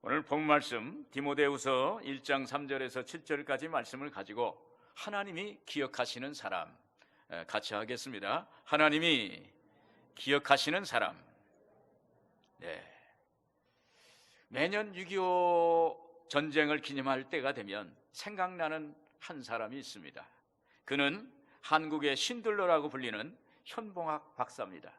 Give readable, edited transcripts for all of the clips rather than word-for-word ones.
오늘 본 말씀 디모데후서 1장 3절에서 7절까지 말씀을 가지고 하나님이 기억하시는 사람 같이 하겠습니다. 하나님이 기억하시는 사람. 매년 6.25 전쟁을 기념할 때가 되면 생각나는 한 사람이 있습니다. 그는 한국의 신들러라고 불리는 현봉학 박사입니다.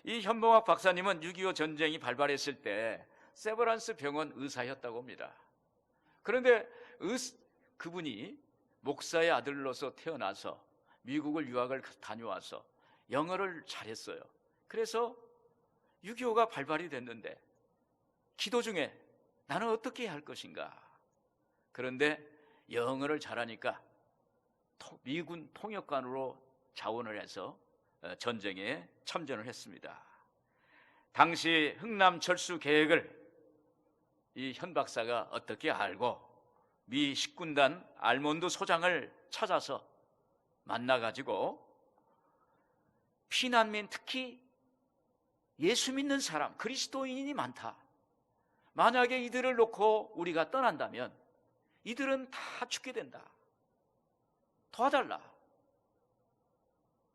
이 현봉학 박사님은 6.25 전쟁이 발발했을 때 세버란스 병원 의사였다고 합니다. 그런데 그분이 목사의 아들로서 태어나서 미국을 유학을 다녀와서 영어를 잘했어요. 그래서 6.25가 발발이 됐는데 기도 중에 나는 어떻게 해야 할 것인가. 그런데 영어를 잘하니까 미군 통역관으로 자원을 해서 전쟁에 참전을 했습니다. 당시 흥남 철수 계획을 이 현 박사가 어떻게 알고 미 식군단 알몬드 소장을 찾아서 만나가지고 피난민, 특히 예수 믿는 사람, 그리스도인이 많다. 만약에 이들을 놓고 우리가 떠난다면 이들은 다 죽게 된다. 도와달라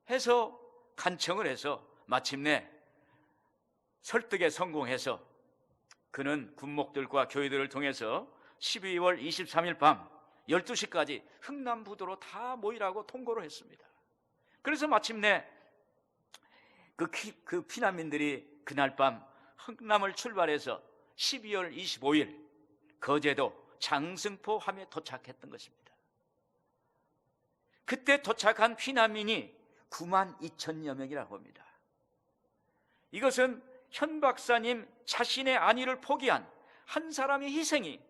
해서 간청을 해서 마침내 설득에 성공해서 그는 군목들과 교회들을 통해서 12월 23일 밤 12시까지 흥남부두로 다 모이라고 통고를 했습니다. 그래서 마침내 그 피난민들이 그날 밤 흥남을 출발해서 12월 25일 거제도 장승포 함에 도착했던 것입니다. 그때 도착한 피난민이 9만 2천여 명이라고 합니다. 이것은 현 박사님 자신의 안위를 포기한 한 사람의 희생이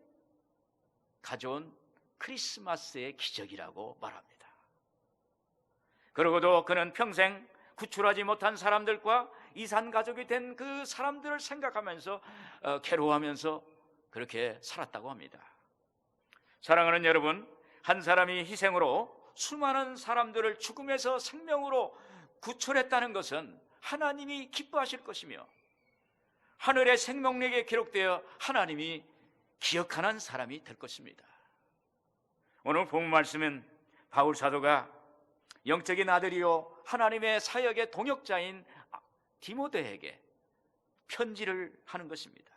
가져온 크리스마스의 기적이라고 말합니다. 그러고도 그는 평생 구출하지 못한 사람들과 이산 가족이 된 그 사람들을 생각하면서 괴로워하면서 그렇게 살았다고 합니다. 사랑하는 여러분, 한 사람이 희생으로 수많은 사람들을 죽음에서 생명으로 구출했다는 것은 하나님이 기뻐하실 것이며 하늘의 생명력에 기록되어 하나님이 기억하는 사람이 될 것입니다. 오늘 본 말씀은 바울 사도가 영적인 아들이요 하나님의 사역의 동역자인 디모데에게 편지를 하는 것입니다.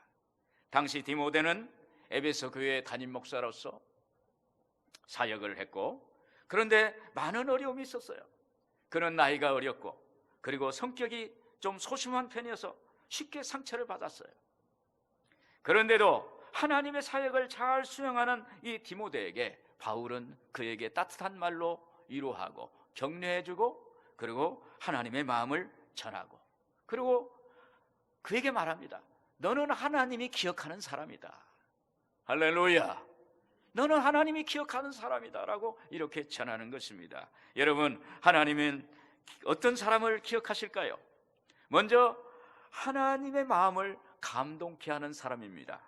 당시 디모데는 에베소 교회의 담임 목사로서 사역을 했고, 그런데 많은 어려움이 있었어요. 그는 나이가 어렸고 그리고 성격이 좀 소심한 편이어서 쉽게 상처를 받았어요. 그런데도 하나님의 사역을 잘 수행하는 이 디모데에게 바울은 그에게 따뜻한 말로 위로하고 격려해주고 그리고 하나님의 마음을 전하고 그리고 그에게 말합니다. 너는 하나님이 기억하는 사람이다. 할렐루야. 너는 하나님이 기억하는 사람이다 라고 이렇게 전하는 것입니다. 여러분, 하나님은 어떤 사람을 기억하실까요? 먼저 하나님의 마음을 감동케 하는 사람입니다.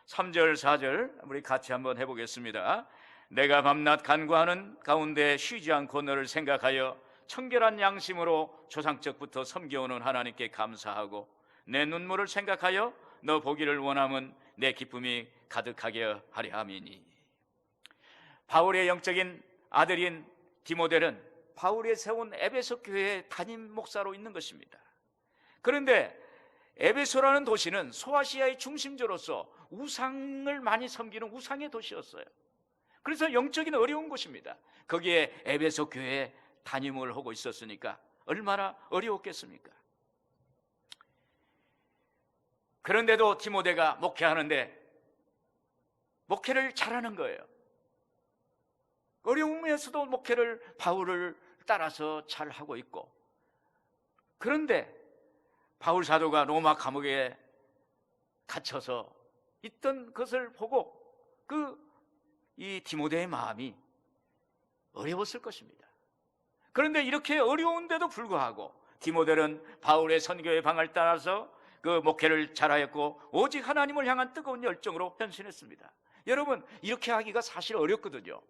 3절 4절 우리 같이 한번 해보겠습니다. 내가 밤낮 간구하는 가운데 쉬지 않고 너를 생각하여 청결한 양심으로 조상적부터 섬겨오는 하나님께 감사하고 내 눈물을 생각하여 너 보기를 원함은 내 기쁨이 가득하게 하려 함이니. 바울의 영적인 아들인 디모데는 바울이 세운 에베소 교회의 담임 목사로 있는 것입니다. 그런데 에베소라는 도시는 소아시아의 중심지로서 우상을 많이 섬기는 우상의 도시였어요. 그래서 영적인 어려운 곳입니다. 거기에 에베소 교회에 담임을 하고 있었으니까 얼마나 어려웠겠습니까? 그런데도 디모데가 목회하는데 목회를 잘하는 거예요. 어려움에서도 목회를 바울을 따라서 잘 하고 있고, 그런데 바울 사도가 로마 감옥에 갇혀서 있던 것을 보고 이 디모데의 마음이 어려웠을 것입니다. 그런데 이렇게 어려운데도 불구하고 디모데는 바울의 선교의 방을 따라서 그 목회를 잘하였고 오직 하나님을 향한 뜨거운 열정으로 헌신했습니다. 여러분, 이렇게 하기가 사실 어렵거든요.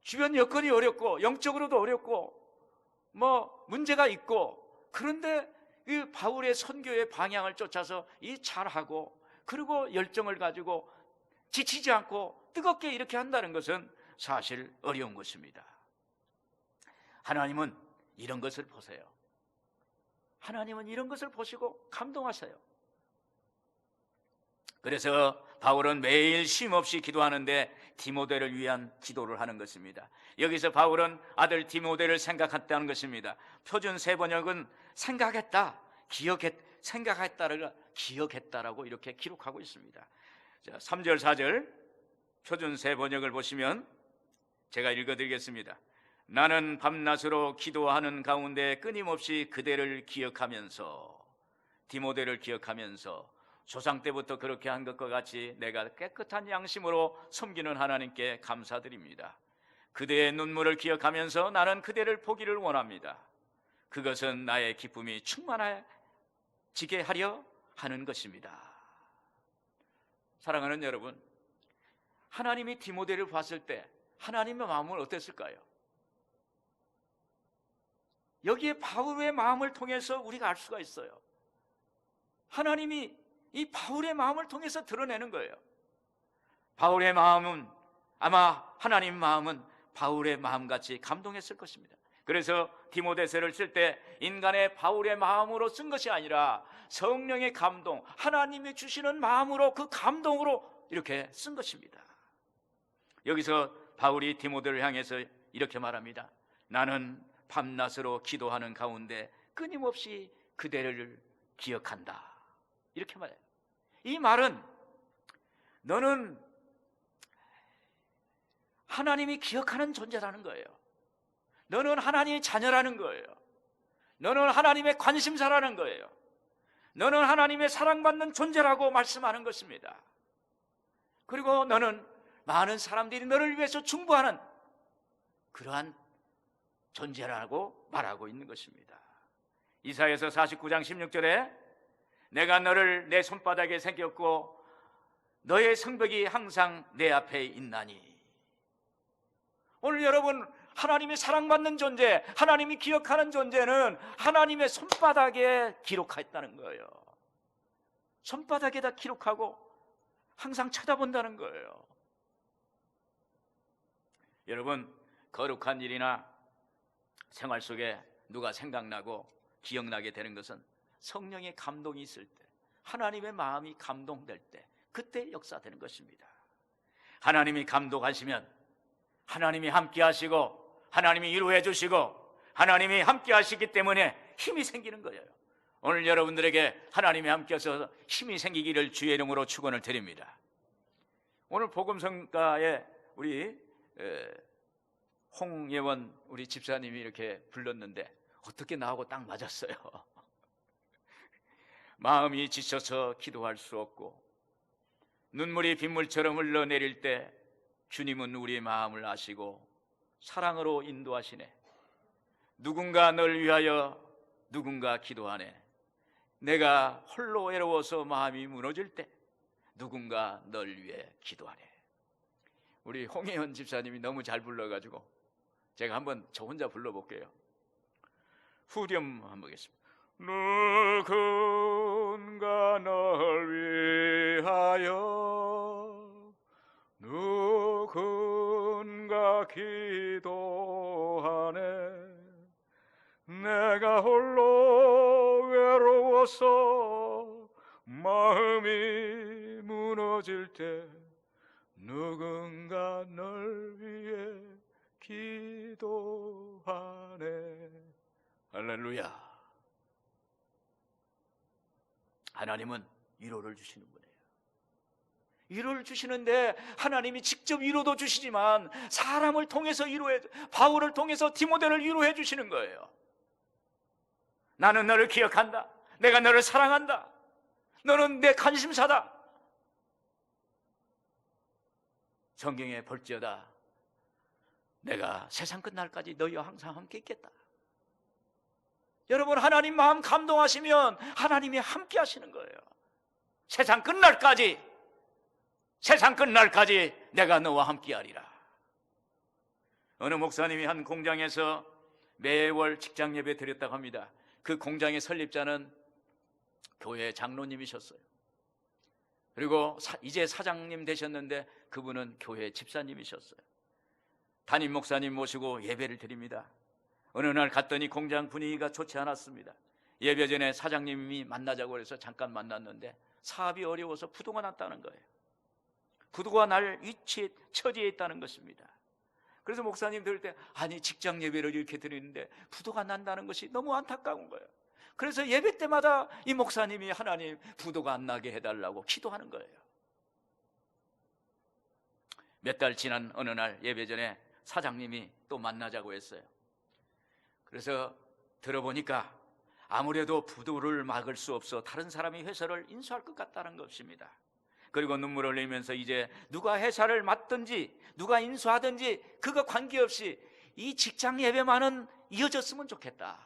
주변 여건이 어렵고 영적으로도 어렵고 문제가 있고, 그런데 이 바울의 선교의 방향을 쫓아서 이 잘하고 그리고 열정을 가지고 지치지 않고 뜨겁게 이렇게 한다는 것은 사실 어려운 것입니다. 하나님은 이런 것을 보세요. 하나님은 이런 것을 보시고 감동하세요. 그래서 바울은 매일 쉼없이 기도하는데 디모데를 위한 기도를 하는 것입니다. 여기서 바울은 아들 디모데를 생각했다는 것입니다. 표준 세번역은 생각했다, 기억했다라고 이렇게 기록하고 있습니다. 자, 3절 4절 표준 세번역을 보시면 제가 읽어드리겠습니다. 나는 밤낮으로 기도하는 가운데 끊임없이 그대를 기억하면서, 디모데를 기억하면서 조상 때부터 그렇게 한 것과 같이 내가 깨끗한 양심으로 섬기는 하나님께 감사드립니다. 그대의 눈물을 기억하면서 나는 그대를 보기를 원합니다. 그것은 나의 기쁨이 충만해지게 하려 하는 것입니다. 사랑하는 여러분, 하나님이 디모데를 봤을 때 하나님의 마음은 어땠을까요? 여기에 바울의 마음을 통해서 우리가 알 수가 있어요. 하나님이 이 바울의 마음을 통해서 드러내는 거예요. 바울의 마음은, 아마 하나님 마음은 바울의 마음같이 감동했을 것입니다. 그래서 디모데서를 쓸 때 인간의 바울의 마음으로 쓴 것이 아니라 성령의 감동, 하나님이 주시는 마음으로, 그 감동으로 이렇게 쓴 것입니다. 여기서 바울이 디모데를 향해서 이렇게 말합니다. 나는 밤낮으로 기도하는 가운데 끊임없이 그대를 기억한다, 이렇게 말해요. 이 말은 너는 하나님이 기억하는 존재라는 거예요. 너는 하나님의 자녀라는 거예요. 너는 하나님의 관심사라는 거예요. 너는 하나님의 사랑받는 존재라고 말씀하는 것입니다. 그리고 너는 많은 사람들이 너를 위해서 중보하는 그러한 존재라고 말하고 있는 것입니다. 이사야서 49장 16절에 내가 너를 내 손바닥에 새겼고 너의 성벽이 항상 내 앞에 있나니. 오늘 여러분, 하나님이 사랑받는 존재, 하나님이 기억하는 존재는 하나님의 손바닥에 기록했다는 거예요. 손바닥에다 기록하고 항상 쳐다본다는 거예요. 여러분, 거룩한 일이나 생활 속에 누가 생각나고 기억나게 되는 것은 성령의 감동이 있을 때, 하나님의 마음이 감동될 때, 그때 역사되는 것입니다. 하나님이 감동하시면 하나님이 함께 하시고 하나님이 위로해 주시고 하나님이 함께 하시기 때문에 힘이 생기는 거예요. 오늘 여러분들에게 하나님이 함께 하셔서 힘이 생기기를 주의 이름으로 축원을 드립니다. 오늘 복음성가에 우리 홍예원 우리 집사님이 이렇게 불렀는데 어떻게 나하고 딱 맞았어요. 마음이 지쳐서 기도할 수 없고 눈물이 빗물처럼 흘러내릴 때 주님은 우리의 마음을 아시고 사랑으로 인도하시네. 누군가 널 위하여 누군가 기도하네. 내가 홀로 외로워서 마음이 무너질 때 누군가 널 위해 기도하네. 우리 홍혜연 집사님이 너무 잘 불러가지고 제가 한번 저 혼자 불러볼게요. 후렴 한번 보겠습니다. 누군가 널 위하여 누군가 기도하네. 내가 홀로 외로워서 마음이 무너질 때 누군가 널 위해 기도하네. 할렐루야. 하나님은 위로를 주시는 분이에요. 위로를 주시는데 하나님이 직접 위로도 주시지만 사람을 통해서 바울을 통해서 디모데를 위로해 주시는 거예요. 나는 너를 기억한다. 내가 너를 사랑한다. 너는 내 관심사다. 성경에 볼지어다 내가 세상 끝날까지 너희와 항상 함께 있겠다. 여러분, 하나님 마음 감동하시면 하나님이 함께 하시는 거예요. 세상 끝날까지 내가 너와 함께 하리라. 어느 목사님이 한 공장에서 매월 직장 예배 드렸다고 합니다. 그 공장의 설립자는 교회 장로님이셨어요. 그리고 이제 사장님 되셨는데 그분은 교회 집사님이셨어요. 담임 목사님 모시고 예배를 드립니다. 어느 날 갔더니 공장 분위기가 좋지 않았습니다. 예배 전에 사장님이 만나자고 해서 잠깐 만났는데 사업이 어려워서 부도가 났다는 거예요. 부도가 날 위치에 처지에 있다는 것입니다. 그래서 목사님 들을 때 아니 직장 예배를 이렇게 드리는데 부도가 난다는 것이 너무 안타까운 거예요. 그래서 예배 때마다 이 목사님이 하나님 부도가 안 나게 해달라고 기도하는 거예요. 몇 달 지난 어느 날 예배 전에 사장님이 또 만나자고 했어요. 그래서 들어보니까 아무래도 부도를 막을 수 없어 다른 사람이 회사를 인수할 것 같다는 것입니다. 그리고 눈물을 흘리면서 이제 누가 회사를 맡든지 누가 인수하든지 그거 관계없이 이 직장 예배만은 이어졌으면 좋겠다.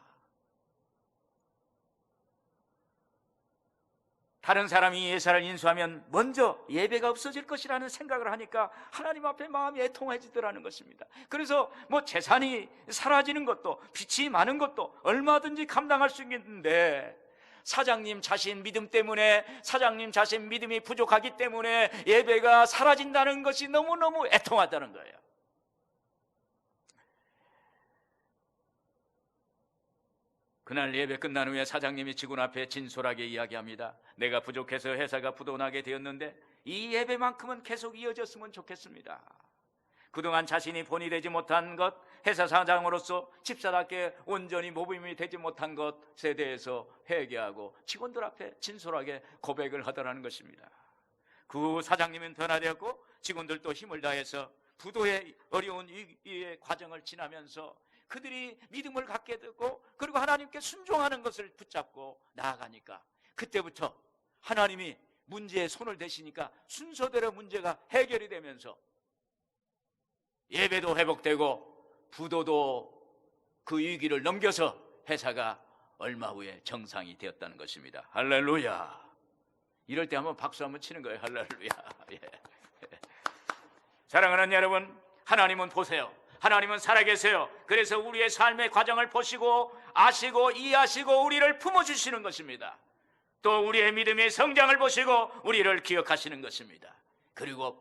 다른 사람이 회사를 인수하면 먼저 예배가 없어질 것이라는 생각을 하니까 하나님 앞에 마음이 애통해지더라는 것입니다. 그래서 뭐 재산이 사라지는 것도 빚이 많은 것도 얼마든지 감당할 수 있는데 사장님 자신 믿음 때문에 사장님 자신 믿음이 부족하기 때문에 예배가 사라진다는 것이 너무너무 애통하다는 거예요. 그날 예배 끝난 후에 사장님이 직원 앞에 진솔하게 이야기합니다. 내가 부족해서 회사가 부도나게 되었는데 이 예배만큼은 계속 이어졌으면 좋겠습니다. 그동안 자신이 본이 되지 못한 것, 회사 사장으로서 집사답게 온전히 모범이 되지 못한 것에 대해서 회개하고 직원들 앞에 진솔하게 고백을 하더라는 것입니다. 그 후 사장님은 변화되었고 직원들도 힘을 다해서 부도의 어려운 이 과정을 지나면서 그들이 믿음을 갖게 되고 그리고 하나님께 순종하는 것을 붙잡고 나아가니까 그때부터 하나님이 문제에 손을 대시니까 순서대로 문제가 해결이 되면서 예배도 회복되고 부도도 그 위기를 넘겨서 회사가 얼마 후에 정상이 되었다는 것입니다. 할렐루야. 이럴 때 한번 박수 한번 치는 거예요. 할렐루야. 예. 사랑하는 여러분, 하나님은 보세요. 하나님은 살아계세요. 그래서 우리의 삶의 과정을 보시고 아시고 이해하시고 우리를 품어주시는 것입니다. 또 우리의 믿음의 성장을 보시고 우리를 기억하시는 것입니다. 그리고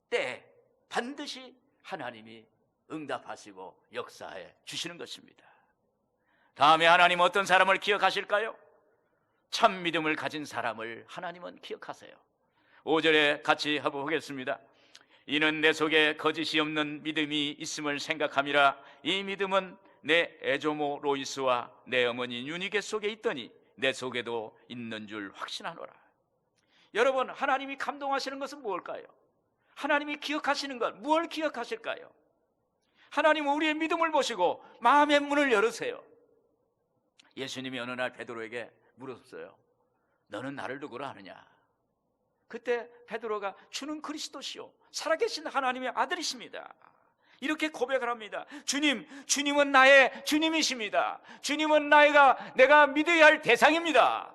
때 반드시 하나님이 응답하시고 역사해 주시는 것입니다. 다음에 하나님 어떤 사람을 기억하실까요? 참 믿음을 가진 사람을 하나님은 기억하세요. 5절에 같이 해보겠습니다. 이는 내 속에 거짓이 없는 믿음이 있음을 생각함이라. 이 믿음은 내 애조모 로이스와 내 어머니 유니게 속에 있더니 내 속에도 있는 줄 확신하노라. 여러분, 하나님이 감동하시는 것은 무엇일까요? 하나님이 기억하시는 것, 무엇을 기억하실까요? 하나님은 우리의 믿음을 보시고 마음의 문을 열으세요. 예수님이 어느 날 베드로에게 물었어요. 너는 나를 누구로 아느냐? 그때 베드로가 주는 그리스도시요 살아계신 하나님의 아들이십니다. 이렇게 고백을 합니다. 주님은 나의 주님이십니다. 주님은 내가 믿어야 할 대상입니다.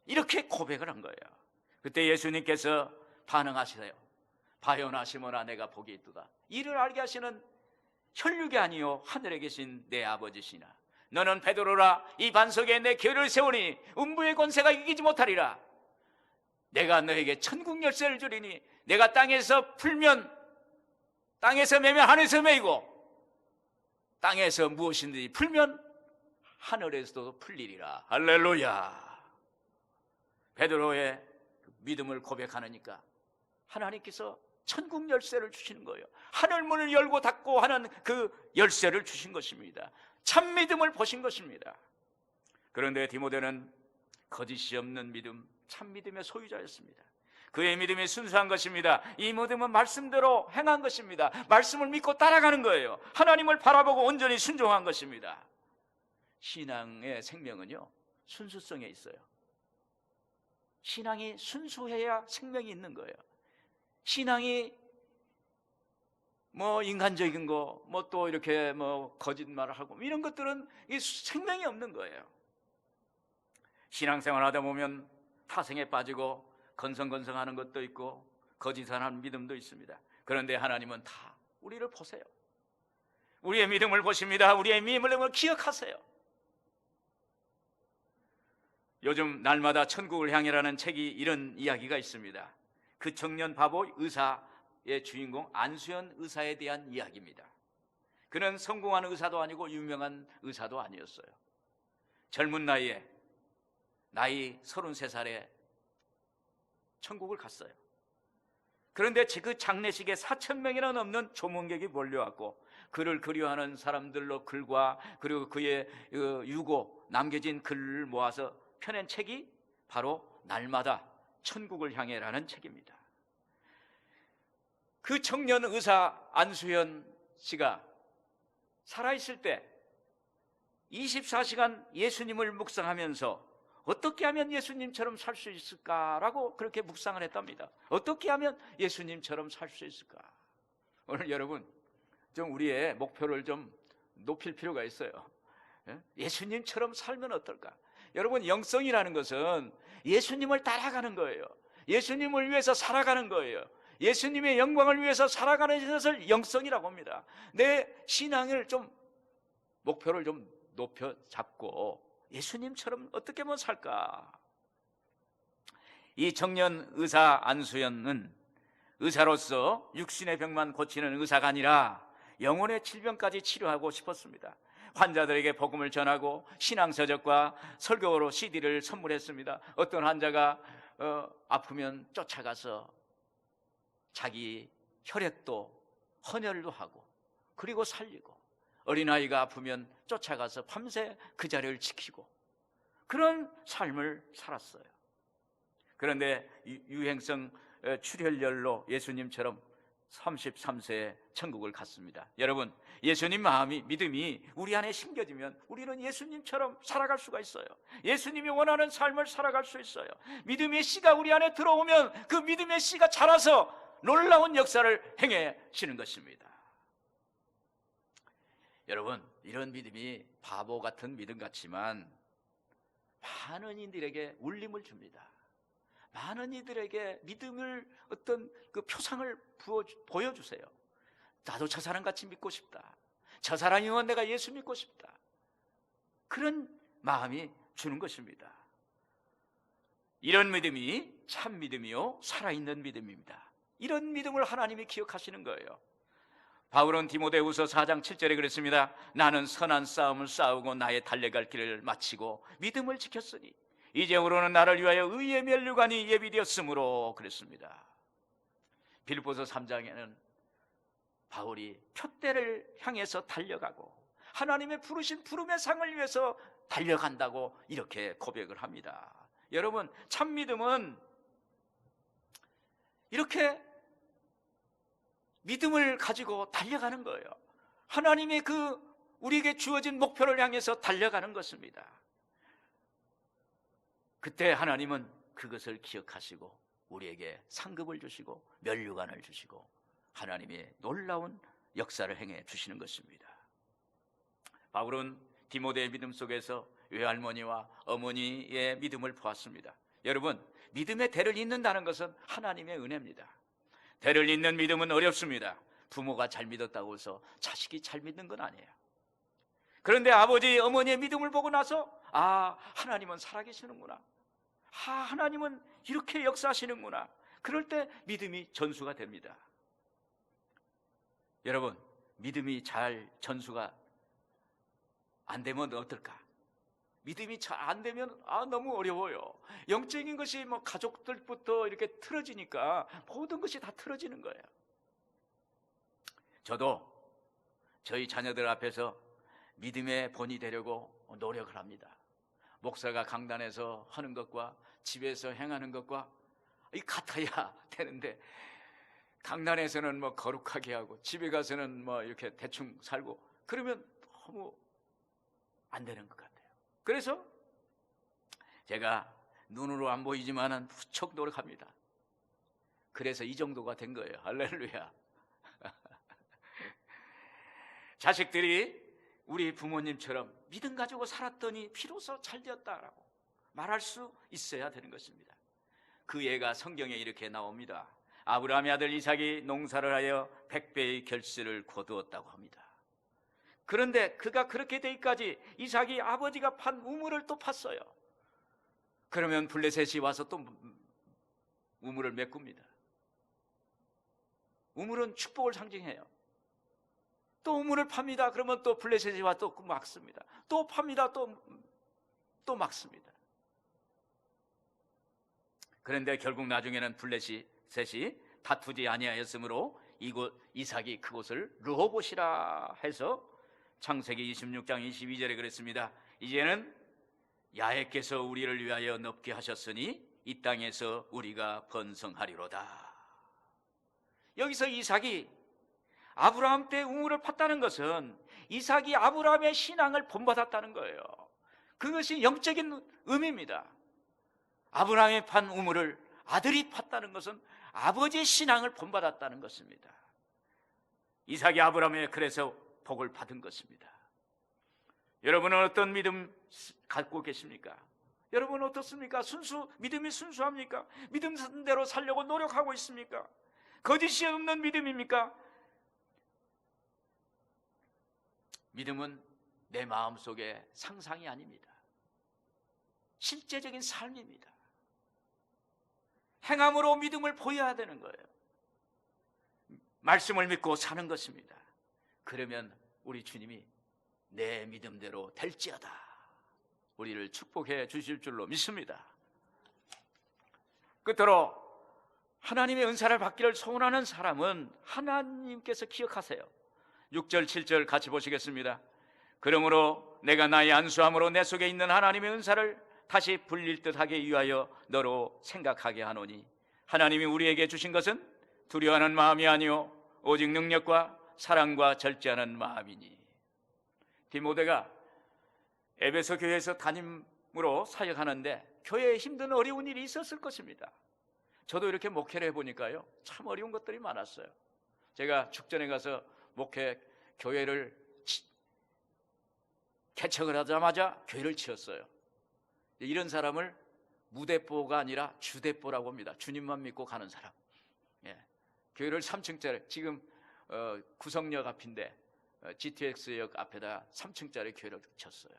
이렇게 고백을 한 거예요. 그때 예수님께서 반응하시세요. 바요나 시몬아 내가 복이 있도다. 이를 알게 하시는 혈육이 아니요 하늘에 계신 내 아버지시나. 너는 베드로라. 이 반석에 내 교회를 세우니 음부의 권세가 이기지 못하리라. 내가 너에게 천국 열쇠를 주리니 내가 땅에서 풀면 땅에서 매면 하늘에서 매이고 땅에서 무엇이든지 풀면 하늘에서도 풀리리라. 할렐루야. 베드로의 믿음을 고백하니까 하나님께서 천국 열쇠를 주시는 거예요. 하늘문을 열고 닫고 하는 그 열쇠를 주신 것입니다. 참 믿음을 보신 것입니다. 그런데 디모데는 거짓이 없는 믿음, 참 믿음의 소유자였습니다. 그의 믿음이 순수한 것입니다. 이 믿음은 말씀대로 행한 것입니다. 말씀을 믿고 따라가는 거예요. 하나님을 바라보고 온전히 순종한 것입니다. 신앙의 생명은요 순수성에 있어요. 신앙이 순수해야 생명이 있는 거예요. 신앙이 뭐 인간적인 거, 뭐 또 이렇게 뭐 거짓말을 하고 이런 것들은 생명이 없는 거예요. 신앙생활 하다 보면 타성에 빠지고 건성건성하는 것도 있고 거짓하는 믿음도 있습니다. 그런데 하나님은 다 우리를 보세요. 우리의 믿음을 보십니다. 우리의 믿음을 기억하세요. 요즘 날마다 천국을 향해라는 책이 이런 이야기가 있습니다. 그 청년 바보 의사의 주인공 안수현 의사에 대한 이야기입니다. 그는 성공한 의사도 아니고 유명한 의사도 아니었어요. 젊은 나이에 나이 33살에 천국을 갔어요. 그런데 그 장례식에 4,000명이나 넘는 조문객이 몰려왔고 그를 그리워하는 사람들로 글과 그리고 그의 유고 남겨진 글을 모아서 펴낸 책이 바로 날마다 천국을 향해라는 책입니다. 그 청년 의사 안수현 씨가 살아있을 때 24시간 예수님을 묵상하면서 어떻게 하면 예수님처럼 살 수 있을까라고 그렇게 묵상을 했답니다. 어떻게 하면 예수님처럼 살 수 있을까? 오늘 여러분 좀 우리의 목표를 좀 높일 필요가 있어요. 예수님처럼 살면 어떨까? 여러분, 영성이라는 것은 예수님을 따라가는 거예요. 예수님을 위해서 살아가는 거예요. 예수님의 영광을 위해서 살아가는 것을 영성이라고 합니다. 내 신앙을 좀 목표를 좀 높여 잡고 예수님처럼 어떻게 하면 살까? 이 청년 의사 안수현은 의사로서 육신의 병만 고치는 의사가 아니라 영혼의 질병까지 치료하고 싶었습니다. 환자들에게 복음을 전하고 신앙서적과 설교로 CD를 선물했습니다. 어떤 환자가 아프면 쫓아가서 자기 혈액도 헌혈도 하고 그리고 살리고, 어린아이가 아프면 쫓아가서 밤새 그 자리를 지키고 그런 삶을 살았어요. 그런데 유행성 출혈열로 예수님처럼 33세에 천국을 갔습니다. 여러분, 예수님 마음이, 믿음이 우리 안에 심겨지면 우리는 예수님처럼 살아갈 수가 있어요. 예수님이 원하는 삶을 살아갈 수 있어요. 믿음의 씨가 우리 안에 들어오면 그 믿음의 씨가 자라서 놀라운 역사를 행해지는 것입니다. 여러분, 이런 믿음이 바보 같은 믿음 같지만 많은 이들에게 울림을 줍니다. 많은 이들에게 믿음을 어떤 그 표상을 보여주세요. 나도 저 사람 같이 믿고 싶다. 저 사람이면 내가 예수 믿고 싶다. 그런 마음이 주는 것입니다. 이런 믿음이 참 믿음이요, 살아있는 믿음입니다. 이런 믿음을 하나님이 기억하시는 거예요. 바울은 디모데후서 4장 7절에 그랬습니다. 나는 선한 싸움을 싸우고 나의 달려갈 길을 마치고 믿음을 지켰으니 이제후로는 나를 위하여 의의 면류관이 예비되었으므로 그랬습니다. 빌립보서 3장에는 바울이 표대를 향해서 달려가고 하나님의 부르신 부름의 상을 위해서 달려간다고 이렇게 고백을 합니다. 여러분, 참 믿음은 이렇게 믿음을 가지고 달려가는 거예요. 하나님의 그 우리에게 주어진 목표를 향해서 달려가는 것입니다. 그때 하나님은 그것을 기억하시고 우리에게 상급을 주시고 면류관을 주시고 하나님의 놀라운 역사를 행해 주시는 것입니다. 바울은 디모데의 믿음 속에서 외할머니와 어머니의 믿음을 보았습니다. 여러분, 믿음의 대를 잇는다는 것은 하나님의 은혜입니다. 대를 잇는 믿음은 어렵습니다. 부모가 잘 믿었다고 해서 자식이 잘 믿는 건 아니에요. 그런데 아버지, 어머니의 믿음을 보고 나서 하나님은 살아계시는구나. 하나님은 이렇게 역사하시는구나. 그럴 때 믿음이 전수가 됩니다. 여러분, 믿음이 잘 전수가 안 되면 어떨까? 믿음이 잘 안 되면 너무 어려워요. 영적인 것이 가족들부터 이렇게 틀어지니까 모든 것이 다 틀어지는 거예요. 저도 저희 자녀들 앞에서 믿음의 본이 되려고 노력을 합니다. 목사가 강단에서 하는 것과 집에서 행하는 것과 같아야 되는데 강단에서는 거룩하게 하고 집에 가서는 이렇게 대충 살고 그러면 너무 안 되는 것 같아요. 그래서 제가 눈으로 안 보이지만은 무척 노력합니다. 그래서 이 정도가 된 거예요. 할렐루야. 자식들이 우리 부모님처럼 믿음 가지고 살았더니 비로소 잘 되었다라고 말할 수 있어야 되는 것입니다. 그 예가 성경에 이렇게 나옵니다. 아브라함의 아들 이삭이 농사를 하여 100배의 결실을 거두었다고 합니다. 그런데 그가 그렇게 되기까지 이삭이 아버지가 판 우물을 또 팠어요. 그러면 블레셋이 와서 또 우물을 메꿉니다. 우물은 축복을 상징해요. 또 우물을 팝니다. 그러면 또 블레셋이 와서 또 막습니다. 또 팝니다. 또 막습니다. 그런데 결국 나중에는 블레셋이 다투지 아니하였으므로 이삭이 그곳을 르호봇이라 해서 창세기 26장 22절에 그랬습니다. 이제는 야훼께서 우리를 위하여 넓게 하셨으니 이 땅에서 우리가 번성하리로다. 여기서 이삭이 아브라함 때 우물을 팠다는 것은 이삭이 아브라함의 신앙을 본받았다는 거예요. 그것이 영적인 의미입니다. 아브라함이 판 우물을 아들이 팠다는 것은 아버지의 신앙을 본받았다는 것입니다. 이삭이 아브라함의 그래서 복을 받은 것입니다. 여러분은 어떤 믿음 갖고 계십니까? 여러분은 어떻습니까? 믿음이 순수합니까? 믿음대로 살려고 노력하고 있습니까? 거짓이 없는 믿음입니까? 믿음은 내 마음속의 상상이 아닙니다. 실제적인 삶입니다. 행함으로 믿음을 보여야 되는 거예요. 말씀을 믿고 사는 것입니다. 그러면 우리 주님이 내 믿음대로 될지어다 우리를 축복해 주실 줄로 믿습니다. 끝으로 하나님의 은사를 받기를 소원하는 사람은 하나님께서 기억하세요. 6절 7절 같이 보시겠습니다. 그러므로 내가 나의 안수함으로 내 속에 있는 하나님의 은사를 다시 불릴 듯하게 위하여 너로 생각하게 하노니 하나님이 우리에게 주신 것은 두려워하는 마음이 아니요 오직 능력과 사랑과 절제하는 마음이니. 디모데가 에베소 교회에서 담임으로 사역하는데 교회에 힘든 어려운 일이 있었을 것입니다. 저도 이렇게 목회를 해보니까요 참 어려운 것들이 많았어요. 제가 축전에 가서 교회를 개척을 하자마자 교회를 치웠어요. 이런 사람을 무대뽀가 아니라 주대뽀라고 합니다. 주님만 믿고 가는 사람. 교회를 3층짜리, 지금 구성역 앞인데 GTX역 앞에다 3층짜리 교회를 쳤어요.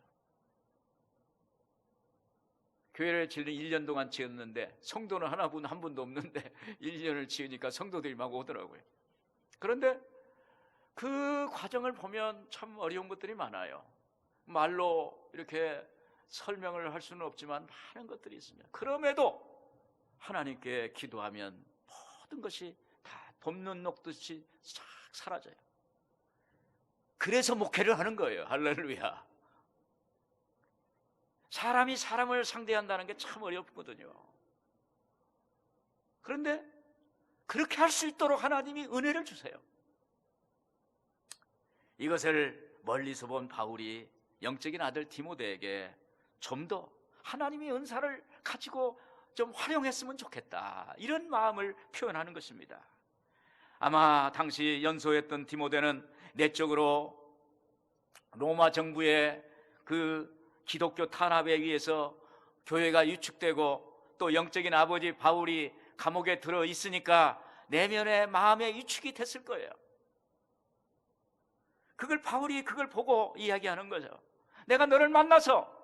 교회를 지는 1년 동안 지었는데 성도는 한 분도 없는데 1년을 지으니까 성도들이 막 오더라고요. 그런데 그 과정을 보면 참 어려운 것들이 많아요. 말로 이렇게 설명을 할 수는 없지만 많은 것들이 있습니다. 그럼에도 하나님께 기도하면 모든 것이 다 덮는 녹듯이 싹 사라져요. 그래서 목회를 하는 거예요. 할렐루야. 사람이 사람을 상대한다는 게 참 어렵거든요. 그런데 그렇게 할 수 있도록 하나님이 은혜를 주세요. 이것을 멀리서 본 바울이 영적인 아들 디모데에게 좀 더 하나님의 은사를 가지고 좀 활용했으면 좋겠다, 이런 마음을 표현하는 것입니다. 아마 당시 연소했던 디모데는 내적으로 로마 정부의 그 기독교 탄압에 의해서 교회가 위축되고 또 영적인 아버지 바울이 감옥에 들어 있으니까 내면의 마음의 위축이 됐을 거예요. 바울이 그걸 보고 이야기하는 거죠. 내가 너를 만나서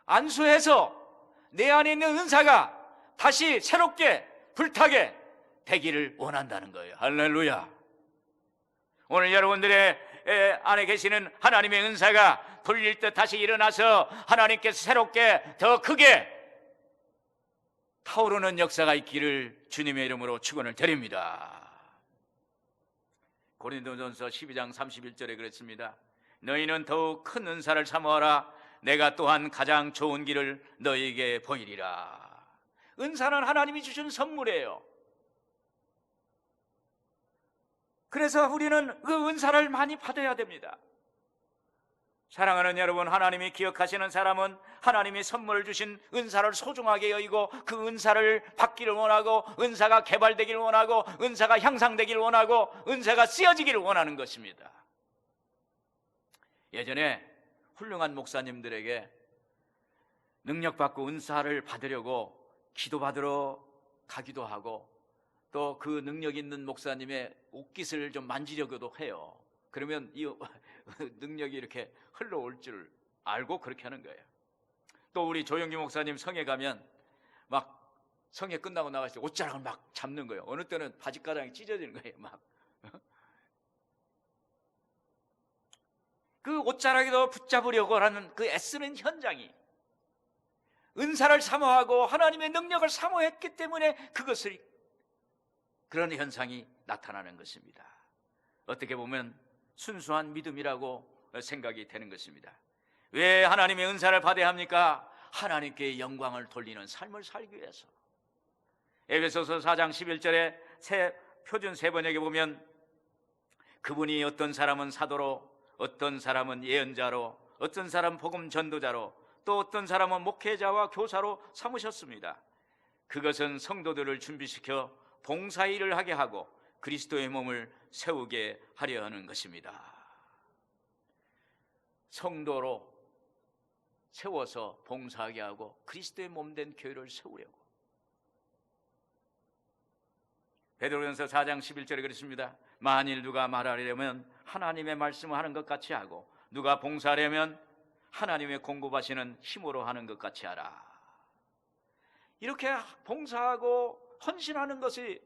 안수해서 내 안에 있는 은사가 다시 새롭게 불타게 되기를 원한다는 거예요. 할렐루야. 오늘 여러분들의 안에 계시는 하나님의 은사가 불릴 듯 다시 일어나서 하나님께서 새롭게 더 크게 타오르는 역사가 있기를 주님의 이름으로 축원을 드립니다. 고린도전서 12장 31절에 그랬습니다. 너희는 더욱 큰 은사를 사모하라. 내가 또한 가장 좋은 길을 너희에게 보이리라. 은사는 하나님이 주신 선물이에요. 그래서 우리는 그 은사를 많이 받아야 됩니다. 사랑하는 여러분, 하나님이 기억하시는 사람은 하나님이 선물 주신 은사를 소중하게 여기고 그 은사를 받기를 원하고 은사가 개발되기를 원하고 은사가 향상되기를 원하고 은사가 쓰여지기를 원하는 것입니다. 예전에 훌륭한 목사님들에게 능력받고 은사를 받으려고 기도받으러 가기도 하고 또 그 능력 있는 목사님의 옷깃을 좀 만지려고도 해요. 그러면 이 능력이 이렇게 흘러올 줄 알고 그렇게 하는 거예요. 또 우리 조영기 목사님 성에 가면 막 성회 끝나고 나갔을 때 옷자락을 막 잡는 거예요. 어느 때는 바지가랑이 찢어지는 거예요. 막 그 옷자락에도 붙잡으려고 하는 그 애쓰는 현장이 은사를 사모하고 하나님의 능력을 사모했기 때문에 그것을 그런 현상이 나타나는 것입니다. 어떻게 보면 순수한 믿음이라고 생각이 되는 것입니다. 왜 하나님의 은사를 받아야 합니까? 하나님께 영광을 돌리는 삶을 살기 위해서. 에베소서 4장 11절에 표준 세 번역에 보면 그분이 어떤 사람은 사도로, 어떤 사람은 예언자로, 어떤 사람은 복음 전도자로, 또 어떤 사람은 목회자와 교사로 삼으셨습니다. 그것은 성도들을 준비시켜 봉사일을 하게 하고 그리스도의 몸을 세우게 하려 하는 것입니다. 성도로 세워서 봉사하게 하고 그리스도의 몸된 교회를 세우려고. 베드로전서 4장 11절에 그랬습니다. 만일 누가 말하려면 하나님의 말씀을 하는 것 같이 하고 누가 봉사하려면 하나님의 공급하시는 힘으로 하는 것 같이 하라. 이렇게 봉사하고 헌신하는 것이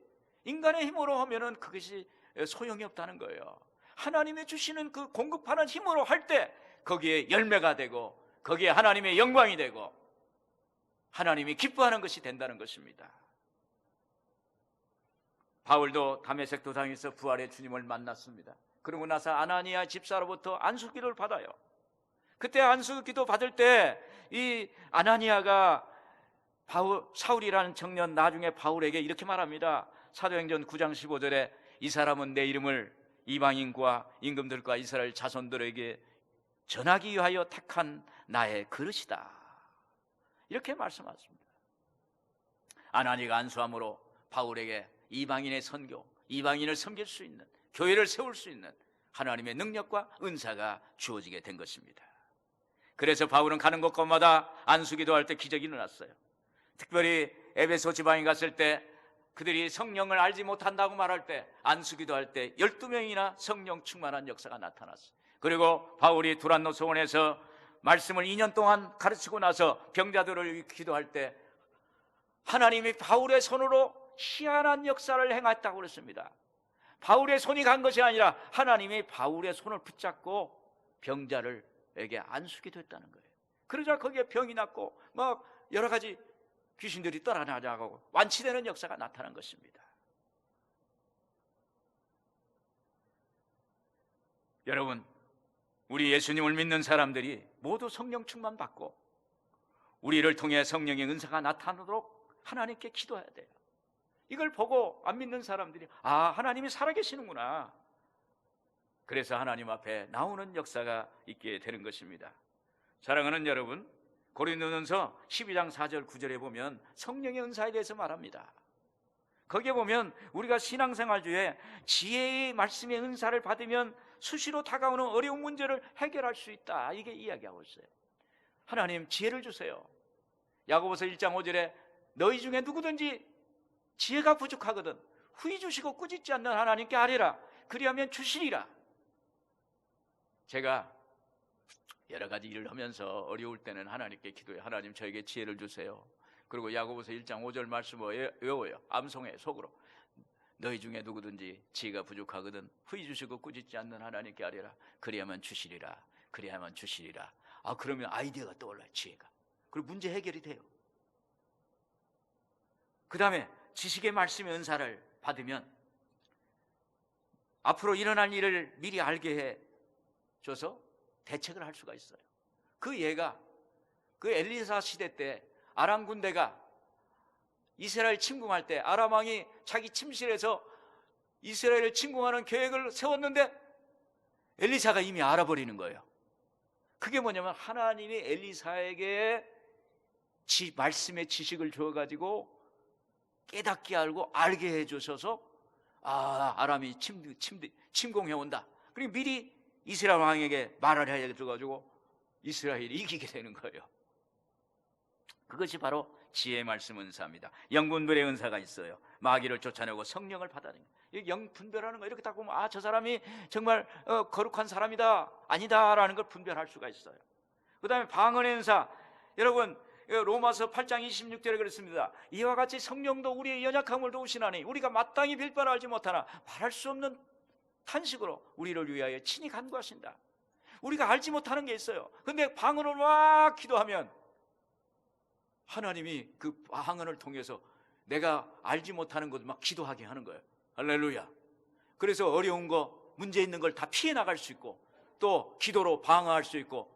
인간의 힘으로 하면은 그것이 소용이 없다는 거예요. 하나님이 주시는 그 공급하는 힘으로 할 때 거기에 열매가 되고 거기에 하나님의 영광이 되고 하나님이 기뻐하는 것이 된다는 것입니다. 바울도 다메섹 도상에서 부활의 주님을 만났습니다. 그러고 나서 아나니아 집사로부터 안수기도를 받아요. 그때 안수기도 받을 때 이 아나니아가 사울이라는 청년 나중에 바울에게 이렇게 말합니다. 사도행전 9장 15절에 이 사람은 내 이름을 이방인과 임금들과 이스라엘 자손들에게 전하기 위하여 택한 나의 그릇이다. 이렇게 말씀하십니다. 아나니아가 안수함으로 바울에게 이방인의 선교, 이방인을 섬길 수 있는, 교회를 세울 수 있는 하나님의 능력과 은사가 주어지게 된 것입니다. 그래서 바울은 가는 곳곳마다 안수기도할 때 기적이 일어났어요. 특별히 에베소 지방에 갔을 때 그들이 성령을 알지 못한다고 말할 때 안수기도할 때 12명이나 성령 충만한 역사가 나타났어요. 그리고 바울이 두란노 소원에서 말씀을 2년 동안 가르치고 나서 병자들을 기도할 때 하나님이 바울의 손으로 희한한 역사를 행했다고 그랬습니다. 바울의 손이 간 것이 아니라 하나님이 바울의 손을 붙잡고 병자를에게 안수기도 했다는 거예요. 그러자 거기에 병이 났고 막 여러 가지 귀신들이 떠나나가고 완치되는 역사가 나타난 것입니다. 여러분, 우리 예수님을 믿는 사람들이 모두 성령 충만 받고 우리를 통해 성령의 은사가 나타나도록 하나님께 기도해야 돼요. 이걸 보고 안 믿는 사람들이 하나님이 살아계시는구나. 그래서 하나님 앞에 나오는 역사가 있게 되는 것입니다. 사랑하는 여러분, 고린도전서 12장 4절 9절에 보면 성령의 은사에 대해서 말합니다. 거기에 보면 우리가 신앙생활 중에 지혜의 말씀의 은사를 받으면 수시로 다가오는 어려운 문제를 해결할 수 있다. 이게 이야기하고 있어요. 하나님 지혜를 주세요. 야고보서 1장 5절에 너희 중에 누구든지 지혜가 부족하거든 후히 주시고 꾸짖지 않는 하나님께 아뢰라. 그리하면 주시리라. 제가 여러 가지 일을 하면서 어려울 때는 하나님께 기도해요. 하나님 저에게 지혜를 주세요. 그리고 야고보서 1장 5절 말씀을 외워요. 암송해 속으로. 너희 중에 누구든지 지혜가 부족하거든 후히 주시고 꾸짖지 않는 하나님께 아뢰라. 그리하면 주시리라. 그리하면 주시리라. 그러면 아이디어가 떠올라요. 지혜가. 그리고 문제 해결이 돼요. 그 다음에 지식의 말씀의 은사를 받으면 앞으로 일어날 일을 미리 알게 해줘서 대책을 할 수가 있어요. 그 예가 그 엘리사 시대 때 아람 군대가 이스라엘 침공할 때 아람 왕이 자기 침실에서 이스라엘을 침공하는 계획을 세웠는데 엘리사가 이미 알아버리는 거예요. 그게 뭐냐면 하나님이 엘리사에게 말씀의 지식을 줘가지고 깨닫게 알고 알게 해주셔서 아람이 침공해온다. 그리고 미리 이스라엘 왕에게 말을 해줘가지고 이스라엘이 이기게 되는 거예요. 그것이 바로 지혜의 말씀 은사입니다. 영분별의 은사가 있어요. 마귀를 쫓아내고 성령을 받아내는 거예요. 영 분별하는 거 이렇게 딱 보면 저 사람이 정말 거룩한 사람이다 아니다 라는 걸 분별할 수가 있어요. 그 다음에 방언의 은사, 여러분, 로마서 8장 26절에 그랬습니다. 이와 같이 성령도 우리의 연약함을 도우시나니 우리가 마땅히 빌 바를 알지 못하나 말할 수 없는 탄식으로 우리를 위하여 친히 간구하신다. 우리가 알지 못하는 게 있어요. 근데 방언을 막 기도하면 하나님이 그 방언을 통해서 내가 알지 못하는 것을 막 기도하게 하는 거예요. 할렐루야. 그래서 어려운 거, 문제 있는 걸 다 피해 나갈 수 있고, 또 기도로 방어할 수 있고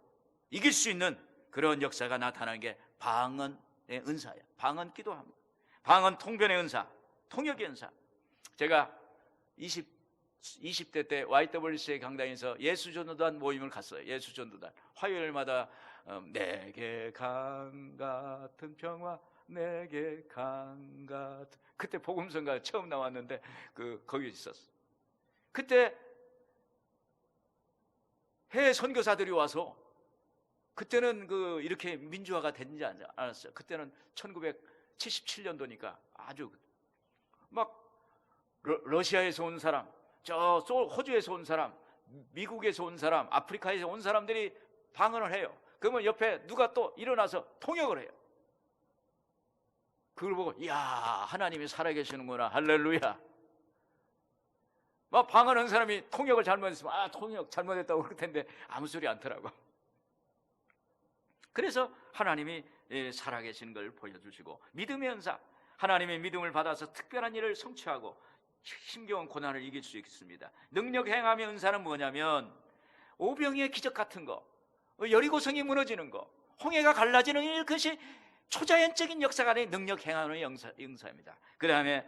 이길 수 있는 그런 역사가 나타나는 게 방언의 은사예요. 방언 기도합니다. 방언 통변의 은사, 통역의 은사. 제가 20대 때 YWCA 강당에서 예수전도단 모임을 갔어요. 예수전도단 화요일마다 내게 강 같은 평화, 내게 강 같은, 그때 복음성가 처음 나왔는데 거기 있었어. 그때 해외 선교사들이 와서, 그때는 이렇게 민주화가 되지 않았어요. 그때는 1977년도니까 아주 막 러시아에서 온 사람, 호주에서 온 사람, 미국에서 온 사람, 아프리카에서 온 사람들이 방언을 해요. 그러면 옆에 누가 또 일어나서 통역을 해요. 그걸 보고 이야, 하나님이 살아계시는구나, 할렐루야. 막 방언하는 사람이 통역을 잘못했으면 통역 잘못했다고 그럴 텐데 아무 소리 않더라고. 그래서 하나님이 살아계시는 걸 보여주시고, 믿음의 은사, 하나님의 믿음을 받아서 특별한 일을 성취하고 힘겨운 고난을 이길 수 있습니다. 능력 행함의 은사는 뭐냐면 오병이의 기적 같은 거, 여리고성이 무너지는 거, 홍해가 갈라지는 일, 그것이 초자연적인 역사가 아닌 능력 행함의 은사입니다. 그 다음에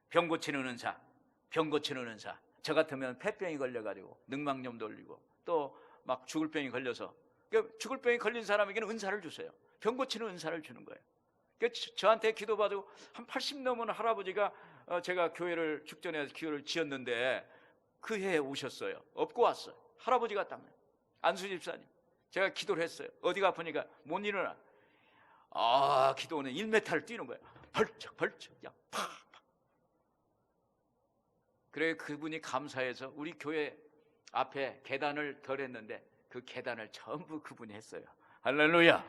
병 고치는 은사, 병 고치는 은사. 저 같으면 폐병이 걸려가지고 능망염 돌리고 또 막 죽을 병이 걸려서, 죽을 병이 걸린 사람에게는 은사를 주세요. 병 고치는 은사를 주는 거예요. 저한테 기도받고 한 80 넘은 할아버지가 제가 교회를 축전해서 기회를 지었는데 그 해에 오셨어요. 업고 왔어요. 할아버지가 딱 안수 집사님, 제가 기도를 했어요. 어디가 아프니까 못 일어나. 기도는 1m를 뛰는 거예요. 벌쩍 그냥 팍. 그래 그분이 감사해서 우리 교회 앞에 계단을 덜했는데 그 계단을 전부 그분이 했어요. 할렐루야.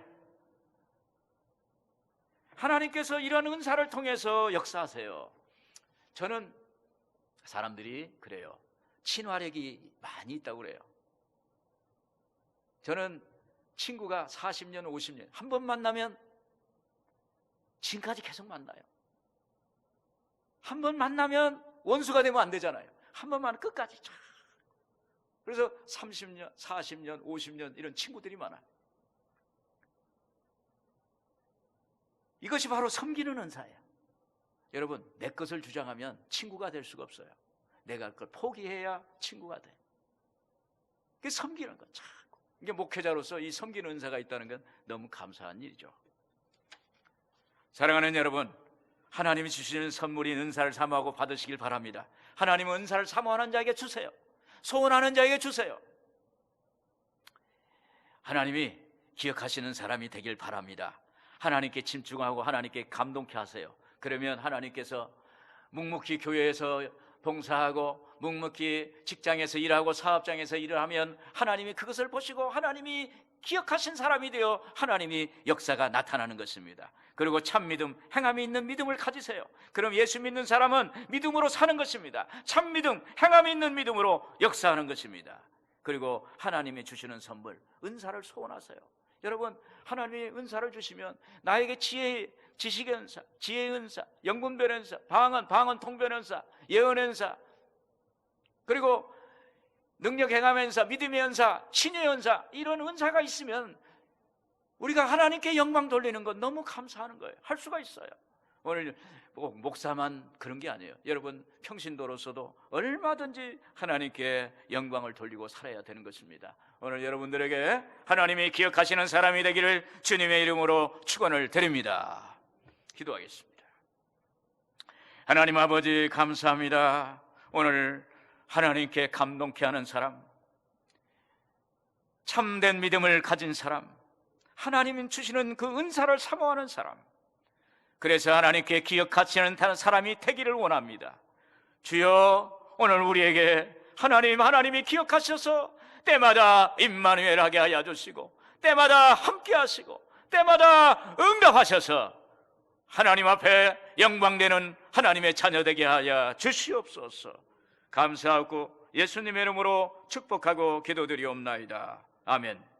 하나님께서 이런 은사를 통해서 역사하세요. 저는 사람들이 그래요. 친화력이 많이 있다고 그래요. 저는 친구가 40년, 50년 한 번 만나면 지금까지 계속 만나요. 한 번 만나면 원수가 되면 안 되잖아요. 한 번만 끝까지 쫙. 그래서 30년, 40년, 50년 이런 친구들이 많아요. 이것이 바로 섬기는 은사예요. 여러분, 내 것을 주장하면 친구가 될 수가 없어요. 내가 그걸 포기해야 친구가 돼. 그게 섬기는 거. 자꾸. 이게 목회자로서 이 섬기는 은사가 있다는 건 너무 감사한 일이죠. 사랑하는 여러분, 하나님이 주시는 선물인 은사를 사모하고 받으시길 바랍니다. 하나님은 은사를 사모하는 자에게 주세요. 소원하는 자에게 주세요. 하나님이 기억하시는 사람이 되길 바랍니다. 하나님께 집중하고 하나님께 감동케 하세요. 그러면 하나님께서 묵묵히 교회에서 봉사하고 묵묵히 직장에서 일하고 사업장에서 일을 하면 하나님이 그것을 보시고 하나님이 기억하신 사람이 되어 하나님이 역사가 나타나는 것입니다. 그리고 참 믿음, 행함이 있는 믿음을 가지세요. 그럼 예수 믿는 사람은 믿음으로 사는 것입니다. 참 믿음, 행함이 있는 믿음으로 역사하는 것입니다. 그리고 하나님이 주시는 선물, 은사를 소원하세요. 여러분, 하나님이 은사를 주시면 나에게 지식의 은사, 지혜의 은사, 영분별의 은사, 방언 통변의 은사, 예언의 은사, 그리고 능력 행함의 은사, 믿음의 은사, 신의 은사, 이런 은사가 있으면 우리가 하나님께 영광 돌리는 건 너무 감사하는 거예요. 할 수가 있어요. 오늘 목사만 그런 게 아니에요. 여러분, 평신도로서도 얼마든지 하나님께 영광을 돌리고 살아야 되는 것입니다. 오늘 여러분들에게 하나님이 기억하시는 사람이 되기를 주님의 이름으로 축원을 드립니다. 기도하겠습니다. 하나님 아버지, 감사합니다. 오늘 하나님께 감동케 하는 사람, 참된 믿음을 가진 사람, 하나님 주시는 그 은사를 사모하는 사람, 그래서 하나님께 기억하시는 사람이 되기를 원합니다. 주여, 오늘 우리에게 하나님이 기억하셔서 때마다 임마누엘 하게 하여 주시고 때마다 함께 하시고 때마다 응답하셔서 하나님 앞에 영광되는 하나님의 자녀 되게 하여 주시옵소서. 감사하고 예수님의 이름으로 축복하고 기도드리옵나이다. 아멘.